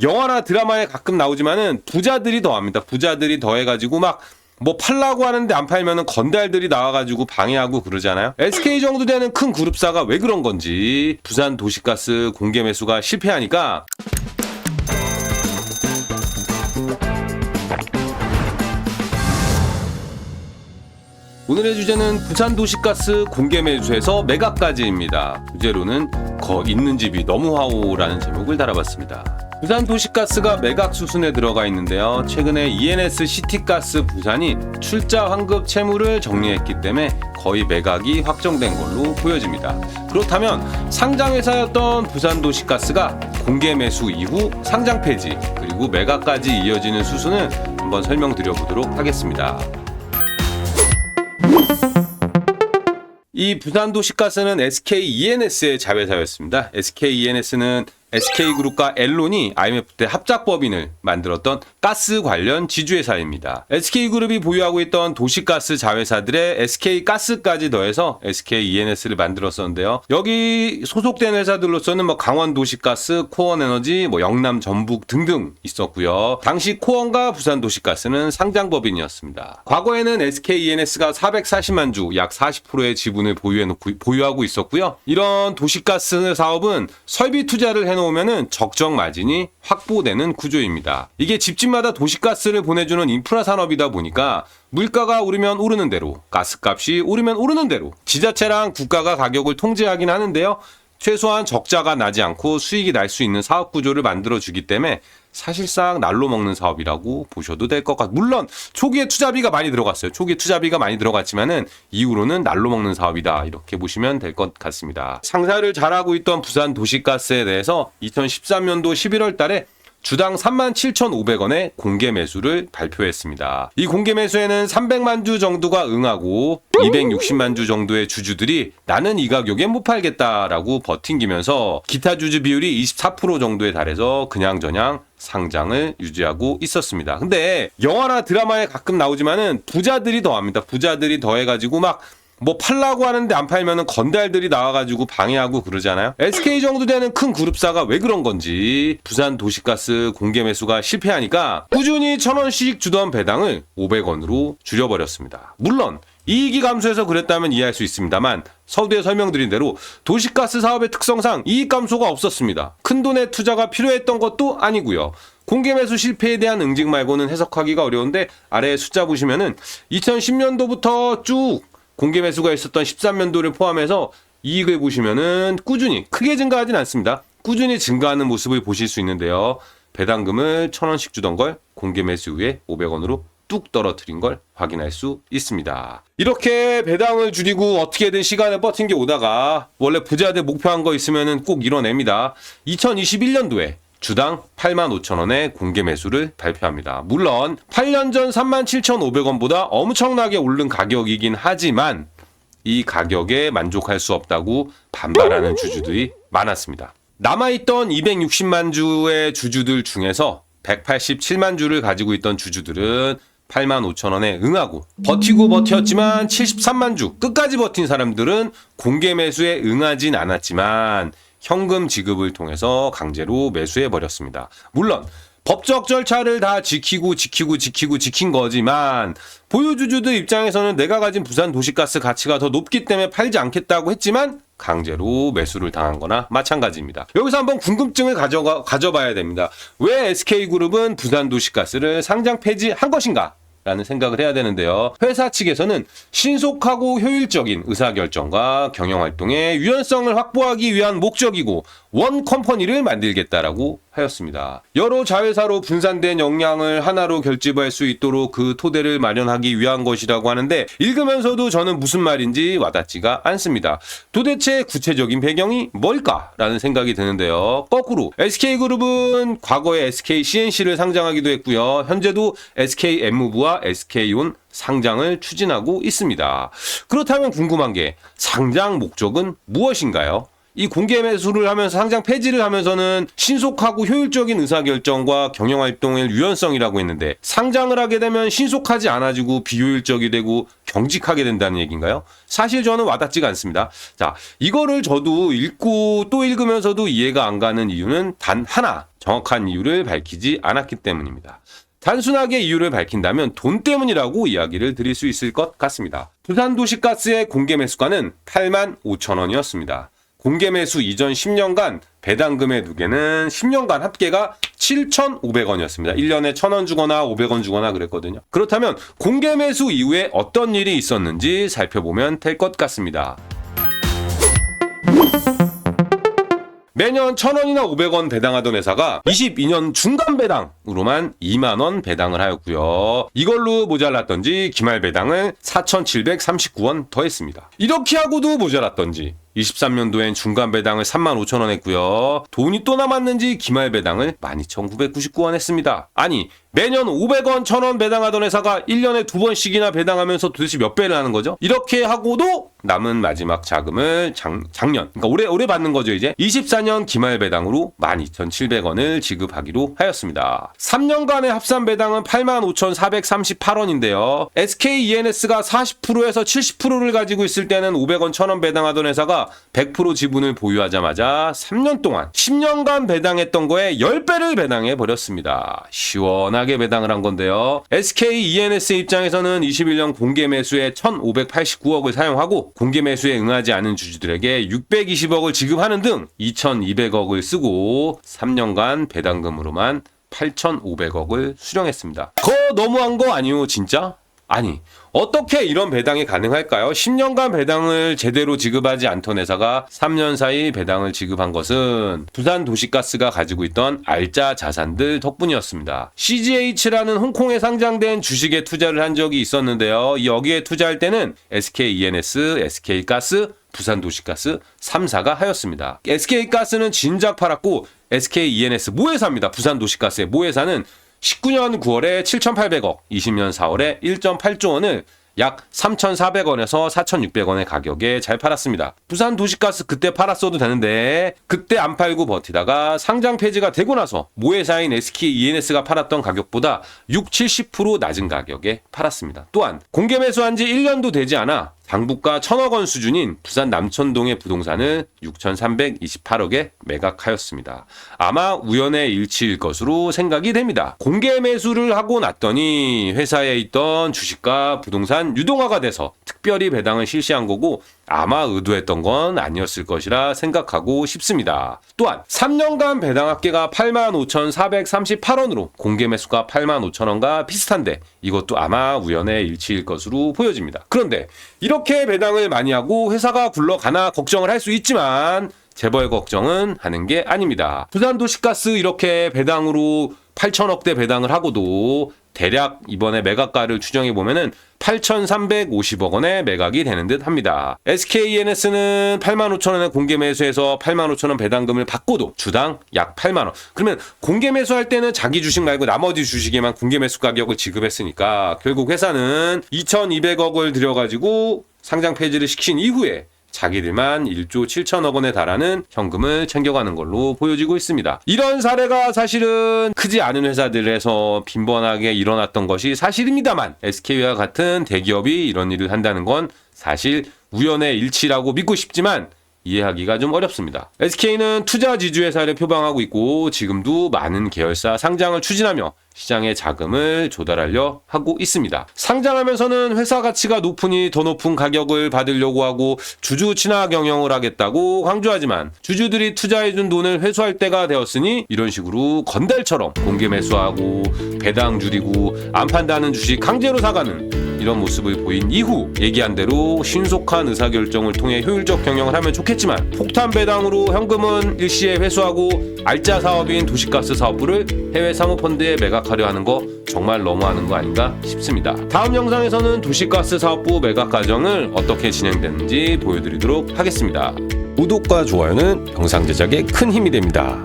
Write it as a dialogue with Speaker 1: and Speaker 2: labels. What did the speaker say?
Speaker 1: 영화나 드라마에 가끔 나오지만은 부자들이 더합니다. 부자들이 더해가지고 막 뭐 팔라고 하는데 안 팔면은 건달들이 나와가지고 방해하고 그러잖아요. SK 정도 되는 큰 그룹사가 왜 그런 건지, 부산 도시가스 공개 매수가 실패하니까 오늘의 주제는 부산 도시가스 공개 매수에서 매각까지입니다. 주제로는 있는 집이 너무 하오라는 제목을 달아봤습니다. 부산 도시가스가 매각 수순에 들어가 있는데요. 최근에 ENS 시티가스 부산이 출자 환급 채무를 정리했기 때문에 거의 매각이 확정된 걸로 보여집니다. 그렇다면 상장회사였던 부산 도시가스가 공개 매수 이후 상장 폐지 그리고 매각까지 이어지는 수순을 한번 설명드려 보도록 하겠습니다. 이 부산 도시가스는 SK ENS의 자회사였습니다. SK ENS는 SK그룹과 엘론이 IMF 때 합작법인을 만들었던 가스 관련 지주회사입니다. SK그룹이 보유하고 있던 도시가스 자회사들의 SK가스까지 더해서 SK ENS를 만들었었는데요. 여기 소속된 회사들로서는 강원도시가스, 코원에너지, 영남 전북 등등 있었고요. 당시 코원과 부산 도시가스는 상장법인이었습니다. 과거에는 SK ENS가 440만 주, 약 40%의 지분을 보유하고 있었고요. 이런 도시가스 사업은 설비 투자를 해놓은 오면은 적정 마진이 확보되는 구조입니다. 이게 집집마다 도시가스를 보내주는 인프라 산업이다 보니까 물가가 오르면 오르는 대로, 가스값이 오르면 오르는 대로 지자체랑 국가가 가격을 통제하긴 하는데요. 최소한 적자가 나지 않고 수익이 날 수 있는 사업 구조를 만들어주기 때문에 사실상 날로 먹는 사업이라고 보셔도 될 것 같아요. 물론 초기에 투자비가 많이 들어갔어요. 초기에 투자비가 많이 들어갔지만은 이후로는 날로 먹는 사업이다, 이렇게 보시면 될 것 같습니다. 상사를 잘하고 있던 부산 도시가스에 대해서 2013년도 11월 달에 주당 37,500원의 공개 매수를 발표했습니다. 이 공개 매수에는 300만 주 정도가 응하고 260만 주 정도의 주주들이 나는 이 가격에 못 팔겠다라고 버팅기면서 기타 주주 비율이 24% 정도에 달해서 그냥저냥 상장을 유지하고 있었습니다. 근데 영화나 드라마에 가끔 나오지만은 부자들이 더합니다. 부자들이 더해가지고 막 뭐 팔라고 하는데 안 팔면은 건달들이 나와가지고 방해하고 그러잖아요. SK 정도 되는 큰 그룹사가 왜 그런 건지, 부산 도시가스 공개 매수가 실패하니까 꾸준히 1,000원씩 주던 배당을 500원으로 줄여버렸습니다. 물론 이익이 감소해서 그랬다면 이해할 수 있습니다만 서두에 설명드린 대로 도시가스 사업의 특성상 이익 감소가 없었습니다. 큰돈의 투자가 필요했던 것도 아니고요. 공개 매수 실패에 대한 응징 말고는 해석하기가 어려운데, 아래 숫자 보시면은 2010년도부터 쭉 공개 매수가 있었던 13년도를 포함해서 이익을 보시면은 꾸준히 크게 증가하진 않습니다. 꾸준히 증가하는 모습을 보실 수 있는데요. 배당금을 1,000원씩 주던 걸 공개 매수 후에 500원으로 뚝 떨어뜨린 걸 확인할 수 있습니다. 이렇게 배당을 줄이고 어떻게든 시간을 버틴 게 오다가 원래 부자들 목표한 거 있으면은 꼭 이뤄냅니다. 2021년도에 주당 85,000원의 공개 매수를 발표합니다. 물론 8년 전 37,500원보다 엄청나게 오른 가격이긴 하지만 이 가격에 만족할 수 없다고 반발하는 주주들이 많았습니다. 남아있던 260만 주의 주주들 중에서 187만 주를 가지고 있던 주주들은 85,000원에 응하고 버티고 버텼지만 73만 주 끝까지 버틴 사람들은 공개 매수에 응하진 않았지만 현금 지급을 통해서 강제로 매수해버렸습니다. 물론 법적 절차를 다 지킨 거지만 보유주주들 입장에서는 내가 가진 부산 도시가스 가치가 더 높기 때문에 팔지 않겠다고 했지만 강제로 매수를 당한 거나 마찬가지입니다. 여기서 한번 궁금증을 가져봐야 됩니다. 왜 SK그룹은 부산 도시가스를 상장 폐지한 것인가? 라는 생각을 해야 되는데요. 회사 측에서는 신속하고 효율적인 의사결정과 경영활동의 유연성을 확보하기 위한 목적이고 원 컴퍼니를 만들겠다라고 하였습니다. 여러 자회사로 분산된 역량을 하나로 결집할 수 있도록 그 토대를 마련하기 위한 것이라고 하는데, 읽으면서도 저는 무슨 말인지 와닿지가 않습니다. 도대체 구체적인 배경이 뭘까라는 생각이 드는데요. 거꾸로 SK그룹은 과거에 SK CNC를 상장하기도 했고요. 현재도 SK엠무브와 SK온 상장을 추진하고 있습니다. 그렇다면 궁금한 게 상장 목적은 무엇인가요? 이 공개 매수를 하면서 상장 폐지를 하면서는 신속하고 효율적인 의사결정과 경영활동의 유연성이라고 했는데 상장을 하게 되면 신속하지 않아지고 비효율적이 되고 경직하게 된다는 얘기인가요? 사실 저는 와닿지가 않습니다. 자, 이거를 저도 읽고 또 읽으면서도 이해가 안 가는 이유는 단 하나, 정확한 이유를 밝히지 않았기 때문입니다. 단순하게 이유를 밝힌다면 돈 때문이라고 이야기를 드릴 수 있을 것 같습니다. 부산도시가스의 공개 매수가는 85,000원이었습니다. 공개 매수 이전 10년간 배당금의 누계는 10년간 합계가 7,500원이었습니다. 1년에 1,000원 주거나 500원 주거나 그랬거든요. 그렇다면 공개 매수 이후에 어떤 일이 있었는지 살펴보면 될 것 같습니다. 매년 1,000원이나 500원 배당하던 회사가 22년 중간 배당으로만 2만원 배당을 하였고요. 이걸로 모자랐던지 기말 배당을 4,739원 더했습니다. 이렇게 하고도 모자랐던지 23년도엔 중간 배당을 35,000원 했고요. 돈이 또 남았는지 기말 배당을 12,999원 했습니다. 아니, 매년 500원, 1,000원 배당하던 회사가 1년에 2번씩이나 배당하면서 도대체 몇 배를 하는 거죠? 이렇게 하고도 남은 마지막 자금을 작년, 그러니까 올해 받는 거죠, 이제. 24년 기말 배당으로 12,700원을 지급하기로 하였습니다. 3년간의 합산 배당은 85,438원인데요. SK E&S가 40%에서 70%를 가지고 있을 때는 500원, 1,000원 배당하던 회사가 100% 지분을 보유하자마자 3년 동안 10년간 배당했던 거에 10배를 배당해 버렸습니다. 시원하게 배당을 한 건데요. SK E&S 입장에서는 21년 공개 매수에 1,589억을 사용하고 공개 매수에 응하지 않은 주주들에게 620억을 지급하는 등 2,200억을 쓰고 3년간 배당금으로만 8,500억을 수령했습니다. 너무한 거 아니요, 진짜? 아니, 어떻게 이런 배당이 가능할까요? 10년간 배당을 제대로 지급하지 않던 회사가 3년 사이 배당을 지급한 것은 부산도시가스가 가지고 있던 알짜 자산들 덕분이었습니다. CGH라는 홍콩에 상장된 주식에 투자를 한 적이 있었는데요. 여기에 투자할 때는 SK E&S, SK가스, 부산도시가스 3사가 하였습니다. SK가스는 진작 팔았고 SK E&S 모회사입니다. 부산도시가스의 모회사는 19년 9월에 7,800억, 20년 4월에 1.8조 원을 약 3,400원에서 4,600원의 가격에 잘 팔았습니다. 부산도시가스 그때 팔았어도 되는데 그때 안 팔고 버티다가 상장 폐지가 되고 나서 모회사인 SK E&S가 팔았던 가격보다 60-70% 낮은 가격에 팔았습니다. 또한 공개 매수한 지 1년도 되지 않아 당부가 1,000억 원 수준인 부산 남천동의 부동산을 6,328억에 매각하였습니다. 아마 우연의 일치일 것으로 생각이 됩니다. 공개 매수를 하고 났더니 회사에 있던 주식과 부동산 유동화가 돼서 특별히 배당을 실시한 거고 아마 의도했던 건 아니었을 것이라 생각하고 싶습니다. 또한 3년간 배당 합계가 85,438원으로 공개 매수가 85,000원과 비슷한데 이것도 아마 우연의 일치일 것으로 보여집니다. 그런데 이렇게 배당을 많이 하고 회사가 굴러가나 걱정을 할 수 있지만 재벌 걱정은 하는 게 아닙니다. 부산도시가스 이렇게 배당으로 8,000억대 배당을 하고도 대략 이번에 매각가를 추정해 보면은 8,350억 원의 매각이 되는 듯 합니다. SK E&S는 85,000원에 공개 매수해서 85,000원 배당금을 받고도 주당 약 8만 원. 그러면 공개 매수할 때는 자기 주식 말고 나머지 주식에만 공개 매수 가격을 지급했으니까 결국 회사는 2,200억을 들여가지고 상장 폐지를 시킨 이후에 자기들만 1조 7천억 원에 달하는 현금을 챙겨가는 걸로 보여지고 있습니다. 이런 사례가 사실은 크지 않은 회사들에서 빈번하게 일어났던 것이 사실입니다만 SK와 같은 대기업이 이런 일을 한다는 건 사실 우연의 일치라고 믿고 싶지만 이해하기가 좀 어렵습니다. SK는 투자 지주회사를 표방하고 있고 지금도 많은 계열사 상장을 추진하며 시장에 자금을 조달하려 하고 있습니다. 상장하면서는 회사 가치가 높으니 더 높은 가격을 받으려고 하고 주주 친화 경영을 하겠다고 강조하지만 주주들이 투자해준 돈을 회수할 때가 되었으니 이런 식으로 건달처럼 공개 매수하고 배당 줄이고 안 판다는 주식 강제로 사가는 이런 모습을 보인 이후 얘기한 대로 신속한 의사결정을 통해 효율적 경영을 하면 좋겠지만 폭탄 배당으로 현금은 일시에 회수하고 알짜 사업인 도시가스 사업부를 해외 사모펀드에 매각하려 하는 거 정말 너무하는 거 아닌가 싶습니다. 다음 영상에서는 도시가스 사업부 매각 과정을 어떻게 진행되는지 보여드리도록 하겠습니다. 구독과 좋아요는 영상 제작에 큰 힘이 됩니다.